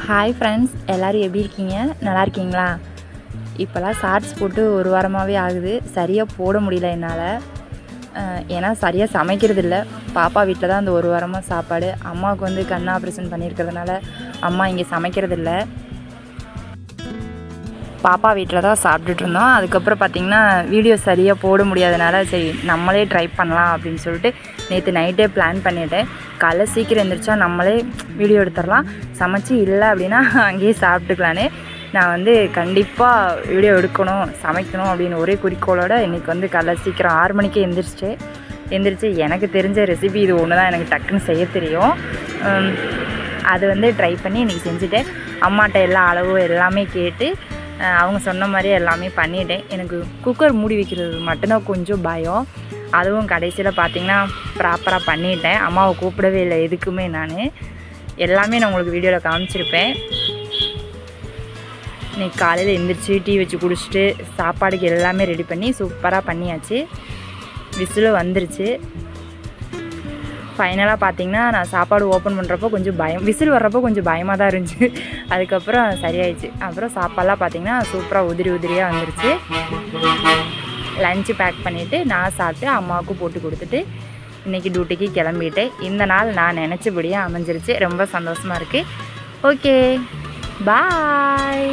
Hi friends, எல்லோரும் எப்படி இருக்கீங்க? நல்லா இருக்கீங்களா? இப்போலாம் ஷார்ட்ஸ் போட்டு ஒரு வாரமாகவே ஆகுது. சரியாக போட முடியல என்னால். ஏன்னா சரியாக சமைக்கிறது இல்லை. பாப்பா வீட்டில் தான் அந்த ஒரு வாரமாக சாப்பாடு. அம்மாவுக்கு வந்து கண் ஆப்ரேஷன் பண்ணியிருக்கிறதுனால அம்மா இங்கே சமைக்கிறது இல்லை. பாப்பா வீட்டில் தான் சாப்பிட்டுட்டு இருந்தோம். அதுக்கப்புறம் பார்த்திங்கன்னா வீடியோ சரியாக போட முடியாதனால சரி நம்மளே ட்ரை பண்ணலாம் அப்படின்னு சொல்லிட்டு நேற்று நைட்டே பிளான் பண்ணிவிட்டேன். காலைல சீக்கிரம் எழுந்திரிச்சா நம்மளே வீடியோ எடுத்துடலாம், சமைச்சு இல்லை அப்படின்னா அங்கேயே சாப்பிட்டுக்கலான்னு நான் வந்து கண்டிப்பாக வீடியோ எடுக்கணும், சமைக்கணும் அப்படின்னு ஒரே குறிக்கோளோடு இன்றைக்கி வந்து காலைல சீக்கிரம் 6 மணிக்கே எந்திரிச்சு எனக்கு தெரிஞ்ச ரெசிபி இது ஒன்று தான் எனக்கு டக்குன்னு செய்ய தெரியும். அது வந்து ட்ரை பண்ணி இன்றைக்கி செஞ்சுட்டேன். அம்மாட்ட எல்லா அளவு எல்லாமே கேட்டு அவங்க சொன்ன மாதிரியே எல்லாமே பண்ணிட்டேன். எனக்கு குக்கர் மூடி வைக்கிறது மட்டும்தான் கொஞ்சம் பயம். அதுவும் கடைசியில் பார்த்திங்கன்னா ப்ராப்பராக பண்ணிட்டேன். அம்மாவை கூப்பிடவே இல்லை எதுக்குமே. நான் எல்லாமே நான் உங்களுக்கு வீடியோவில் காமிச்சிருப்பேன். இன்றைக்கி காலையில் எழுந்திரிச்சு டீ வச்சு குடிச்சிட்டு சாப்பாடுக்கு எல்லாமே ரெடி பண்ணி சூப்பராக பண்ணியாச்சு. விசிலும் வந்துருச்சு. ஃபைனலாக பார்த்திங்கன்னா நான் சாப்பாடு ஓப்பன் பண்ணுறப்போ கொஞ்சம் விசில் வர்றப்போ கொஞ்சம் பயமாக தான் இருந்துச்சு. அதுக்கப்புறம் சரியாயிடுச்சு. அப்புறம் சாப்பாடெலாம் பார்த்திங்கன்னா சூப்பராக உதிரியாக வந்துருச்சு. லஞ்சு பேக் பண்ணிவிட்டு நான் சாப்பிட்டு அம்மாவுக்கும் போட்டு கொடுத்துட்டு இன்றைக்கி டியூட்டிக்கு கிளம்பிட்டேன். இந்த நாள் நான் நினச்சபடியே அமைஞ்சிருச்சு. ரொம்ப சந்தோஷமாக இருக்குது. ஓகே, பாய்.